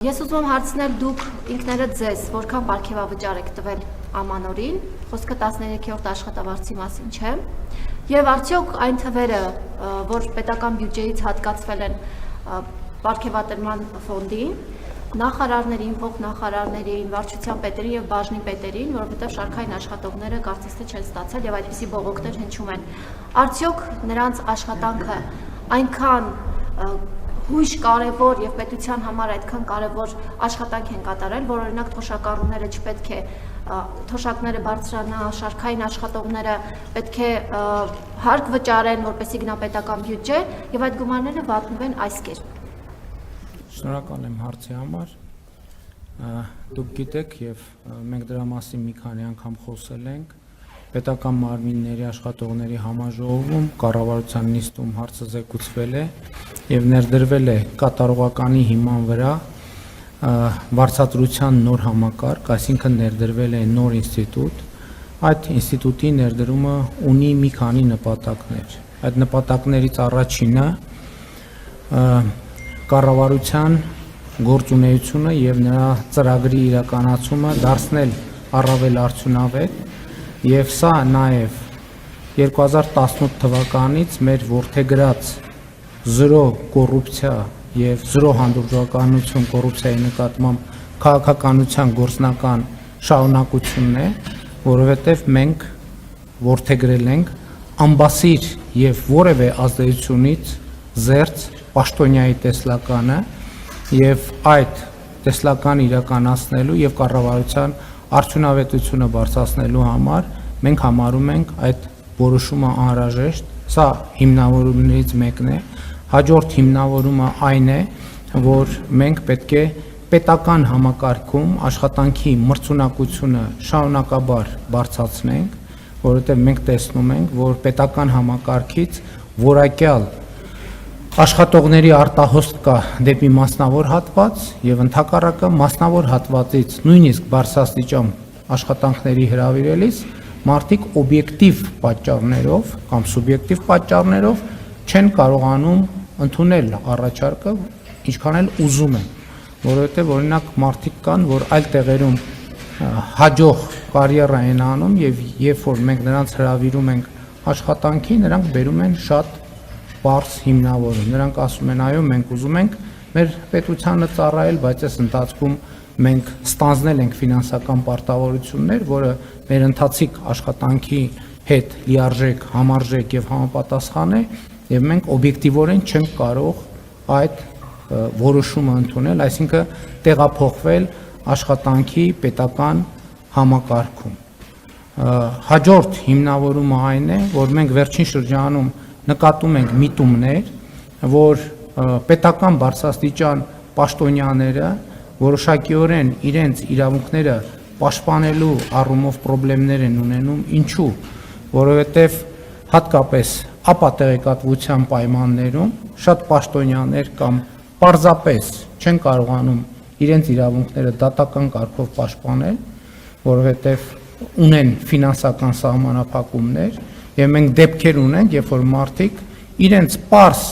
Ես ուզում եմ հարցնել դուք ինքներդ ձեզ որքան պարգևավճար եք տվել ամանորին, խոսքը 13-րդ աշխատավարձի մասին չէ, եւ արդյոք այն թվերը, որ պետական բյուջեից հատկացվել են պարգևատրման ֆոնդին, նախարարներին, փոխնախարարներին, վարչության պետերին եւ բաժնի պետերին, որովհետեւ շարքային աշխատողները կարծես թե չեն ստացել եւ այդպիսի բողոքներ հնչում են, արդյոք նրանց աշխատանքը այնքան հույժ կարևոր եւ պետության համար այդքան կարևոր աշխատանք են կատարել, որ օրինակ թոշակառուները չպետք է թոշակները բարձրանա, շարքային աշխատողները պետք է հարկ վճարեն, որպեսզի գնա պետական բյուջե եւ այդ գումարները վատնվեն այս կերպ։ Շնորհակալ եմ հարցի համար։ Դուք գիտեք եւ մենք դրա մասին մի քանի անգամ խոսել ենք պետական մարմինների աշխատողների համաժողովում կառավարության նիստում հարցը զեկուցվել է եւ ներդրվել է կատարողականի հիման վրա վարձատրության նոր համակարգ, այսինքն ներդրվել է նոր ինստիտուտ։ Այդ ինստիտուտի ներդրումը ունի մի քանի նպատակներ։ Այդ նպատակներից առաջինը կառավարության գործունեությունը եւ նրա ծրագրի իրականացումը դարձնել առավել արդյունավետ եւ սա նաեւ 2018 թվականից մեր որդեգրած 0 կոռուպցիա եւ 0 հանդուրժողականություն կոռուպցիայի նկատմամբ քաղաքականության գործնական շարունակությունն է, որովհետեւ մենք որդեգրել ենք ամբասիր եւ որևէ ազդեցությունից զերծ պաշտոնյայի տեսլականը եւ այդ տեսլականը իրականացնելու եւ կառավարության արդյունավետությունը բարձրացնելու համար մենք համարում ենք այդ որոշումը անհրաժեշտ, սա հիմնավորումներից մեկն է, հաջորդ հիմնավորումը այն է, որ մենք պետք է պետական համակարգում աշխատանքի մրցունակությունը շարունակաբար բարձրացնենք, որովհետև մենք տեսնում ենք, որ պետական համակարգից որակյալ աշխատողների արտահոսք կա դեպի մասնավոր հատված եւ ընդհակառակը մասնավոր հատվածից նույնիսկ բարձրաստիճան աշխատանքների հրավիրելիս մարդիկ օբյեկտիվ պատճառներով կամ սուբյեկտիվ պատճառներով չեն կարողանում ընդունել առաջարկը, ինչքան էլ ուզում են, որովհետեւ օրինակ մարդիկ կան, որ այլ տեղերում հաջող կարիերա են անում եւ երբ որ մենք նրանց հրավիրում ենք աշխատանքի, նրանք բերում են շատ բարձ հիմնավորում։ Նրանք ասում են, այո, մենք ուզում ենք մեր պետությանը ծառայել, բայց այս ընթացքում մենք ստանձնել ենք ֆինանսական պարտավորություններ, որը մեր ընթացիկ աշխատանքի հետ լիարժեք, համարժեք եւ համապատասխան է, եւ մենք օբյեկտիվորեն չենք կարող այդ որոշումը ընդունել, այսինքն տեղափոխվել աշխատանքի պետական համակարգում։ Հաջորդ հիմնավորումը այն է, որ մենք վերջին շրջանում նկատում ենք միտումներ, որ պետական բարձրաստիճան պաշտոնյաները որոշակիորեն իրենց իրավունքները պաշտպանելու առումով խնդիրներ են ունենում, ինչու, որովհետև հատկապես ապատեղեկատվության պայմաններում շատ պաշտոնյաներ կամ պարզապես չեն կարողանում իրենց իրավունքները դատական կարգով պաշտպանել, որովհետև ունեն ֆինանսական սահմանափակումներ եւ մենք դեպքեր ունենք, երբ որ մարդիկ իրենց պարզ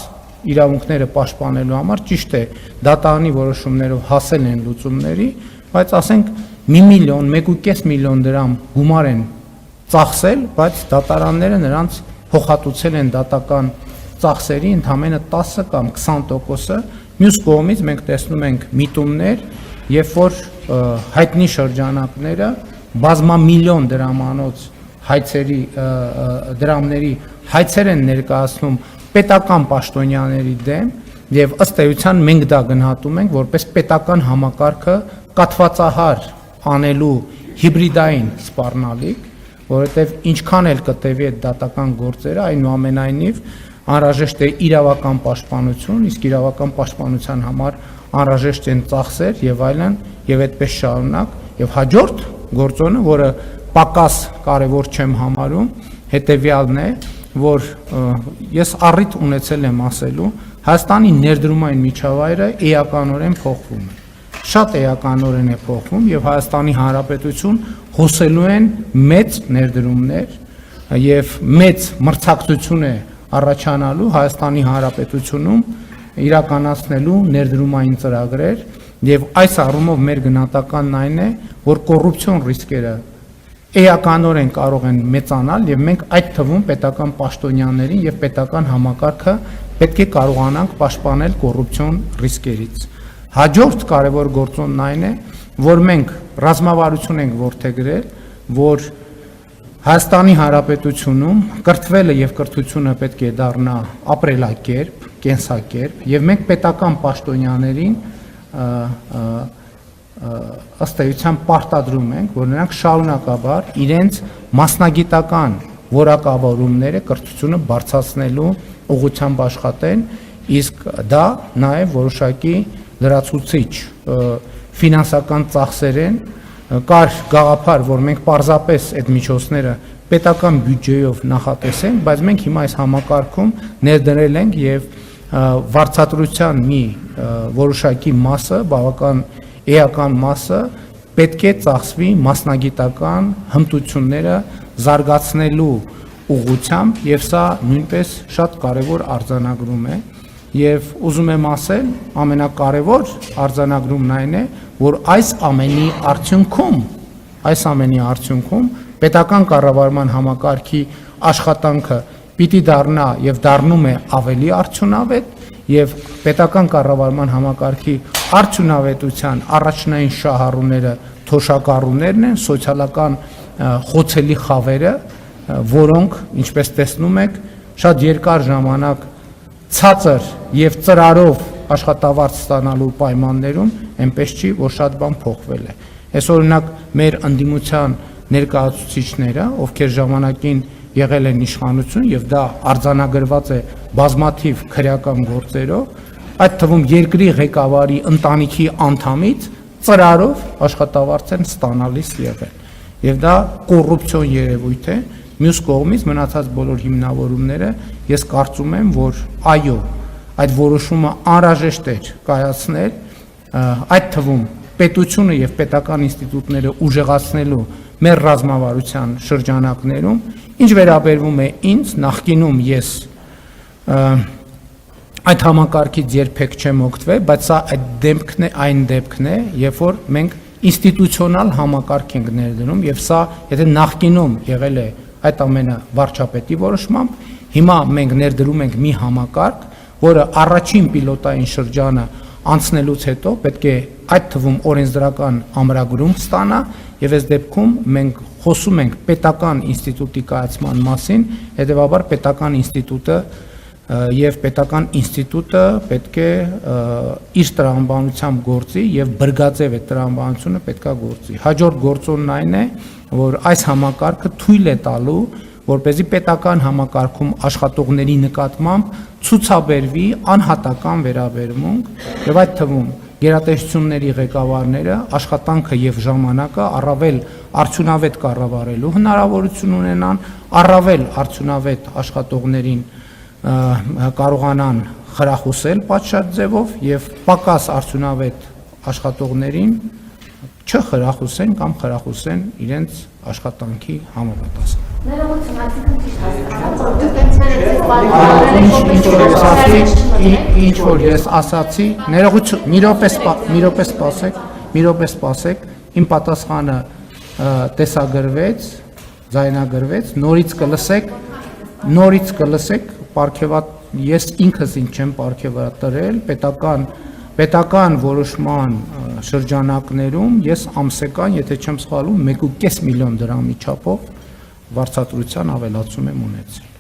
իրավունքները պաշտպանելու համար ճիշտ է դատարանի որոշումներով հասել են լուծումների, բայց ասենք 1 միլիոն, 1.5 միլիոն դրամ գումար են ծախսել, բայց դատարանները նրանց փոխհատուցել են դատական ծախսերի ընդամենը 10 կամ 20%-ը, մյուս կողմից մենք տեսնում ենք միտումներ, երբ որ հայտնի շրջանակները բազմամիլիոն դրամանոց հայցերի դրամների հայցեր են ներկայացնում պետական պաշտոնյաների դեմ եւ ըստ էության մենք դա գնահատում ենք որպես պետական համակարգը կաթվածահար անելու հիբրիդային սպառնալիք, որովհետեւ ինչքան էլ կտևի այդ դատական գործերը, այնուամենայնիվ անհրաժեշտ է իրավական պաշտպանություն, իսկ իրավական պաշտպանության համար անհրաժեշտ են ծախսեր եւ այլն եւ այդպես շարունակ եւ հաջորդ գործոնը, որը պակաս կարևոր չեմ համարում, հետեւյալն է, որ ես առիթ ունեցել եմ ասելու, Հայաստանի ներդրումային միջավայրը էականորեն փոխվում է։ Շատ էականորեն է փոխվում եւ Հայաստանի Հանրապետություն հոսելու են մեծ ներդրումներ եւ մեծ մրցակցություն է առաջանալու Հայաստանի Հանրապետությունում իրականացնելու ներդրումային ծրագրեր եւ այս առումով մեր գնահատականն այն է, որ կոռուպցիոն ռիսկերը էականորեն կարող են մեծանալ եւ մենք այդ թվում պետական պաշտոնյաներին եւ պետական համակարգը պետք է կարողանանք պաշտպանել կոռուպցիոն ռիսկերից։ Հաջորդ կարևոր գործոնն այն է, որ մենք ռազմավարություն ենք որդեգրել, որ Հայաստանի Հանրապետությունում կրթվելը եւ կրթությունը պետք է դառնա ապրելակերպ, կենսակերպ եւ մենք պետական պաշտոնյաներին ըստ էության պարտադրում ենք, որ նրանք շարունակաբար իրենց մասնագիտական որակավորումները կրթությունը բարձրացնելու ուղղությամբ աշխատեն, իսկ դա նաեւ որոշակի լրացուցիչ ֆինանսական ծախսերեն կար գաղափար, որ մենք պարզապես այդ միջոցները պետական բյուջեով նախատեսենք, բայց մենք հիմա այս համակարգում ներդրել ենք եւ վարձատրության մի որոշակի մասը, բավական էական մասը պետք է ծախսվի մասնագիտական հմտությունները զարգացնելու ուղղությամբ եւ սա նույնպես շատ կարեւոր արձանագրում է եւ ուզում եմ ասել ամենակարևոր արձանագրումն այն է, որ այս ամենի արդյունքում պետական կառավարման համակարգի աշխատանքը պիտի դառնա եւ դառնում է ավելի արդյունավետ եւ պետական կառավարման համակարգի արդյունավետության առաջնային շահառուները թոշակառուներն են, սոցիալական խոցելի խավերը, որոնք, ինչպես տեսնում եք, շատ երկար ժամանակ ցածր եւ ծրարով աշխատավարձ ստանալու պայմաններում այնպես չի, որ շատ բան փոխվել է։ Այս օրինակ մեր ընդդիմության ներկայացուցիչները, ովքեր ժամանակին եղել են իշխանություն եւ դա արձանագրված է բազմաթիվ քրեական գործերով, այդ թվում երկրի ղեկավարի ընտանիքի անդամից ծրարով աշխատավարձ են ստանալիս եղել։ Եվ դա կոռուպցիոն երևույթ է։ Մյուս կողմից մնացած բոլոր հիմնավորումները ես կարծում եմ, որ այո, այդ որոշումը անհրաժեշտ էր կայացնել, այդ թվում պետությունը եւ պետական ինստիտուտները ուժեղացնելու մեր ռազմավարության շրջանակներում, ինչ վերաբերվում է ինձ, նախկինում ես այդ համակարգից երբեք չեմ օգտվել, բայց սա այն դեպքն է, երբ որ մենք ինստիտուցիոնալ համակարգ ենք ներդնում եւ սա, եթե նախկինում եղել է այդ ամենը վարչապետի որոշմամբ, հիմա մենք ներդրում ենք մի համակարգ, որը առաջին պիլոտային շրջանը անցնելուց հետո պետք է այդ թվում օրենսդրական ամրագրում ստանա եւ այս դեպքում մենք խոսում ենք պետական ինստիտուտի կայացման մասին, հետեւաբար պետական ինստիտուտը եւ պետական ինստիտուտը պետք է իր տրամաբանությամբ գործի եւ բրգաձև է տրամաբանությունը պետքա գործի։ Հաջորդ գործոնն այն է, որ այս համակարգը թույլ է տալու, որպեսզի պետական համակարգում աշխատողների նկատմամբ ցուցաբերվի անհատական վերաբերմունք եւ այդ թվում գերատեսչությունների ղեկավարները աշխատանքը եւ ժամանակը առավել արդյունավետ կառավարելու հնարավորություն ունենան, առավել արդյունավետ աշխատողներին կարողանան խրախուսել պատշաճ ձևով եւ պակաս արդյունավետ աշխատողներին չխրախուսեն կամ խրախուսեն իրենց աշխատանքի համապատասխան։ Ներողություն, այսինքն ճիշտ հասկացա, որ դուք ինչ որ ես ասացի, ներողություն, մի րոպե սպասեք, իմ պատասխանը տեսագրվեց, ձայնագրվեց, նորից կլսեք, ես ինքս չեմ պարգևատրել պետական որոշման շրջանակներում ես ամսական, եթե չեմ սխալվում, 1.5 միլիոն դրամի չափով վարձատրության ավելացում եմ ունեցել։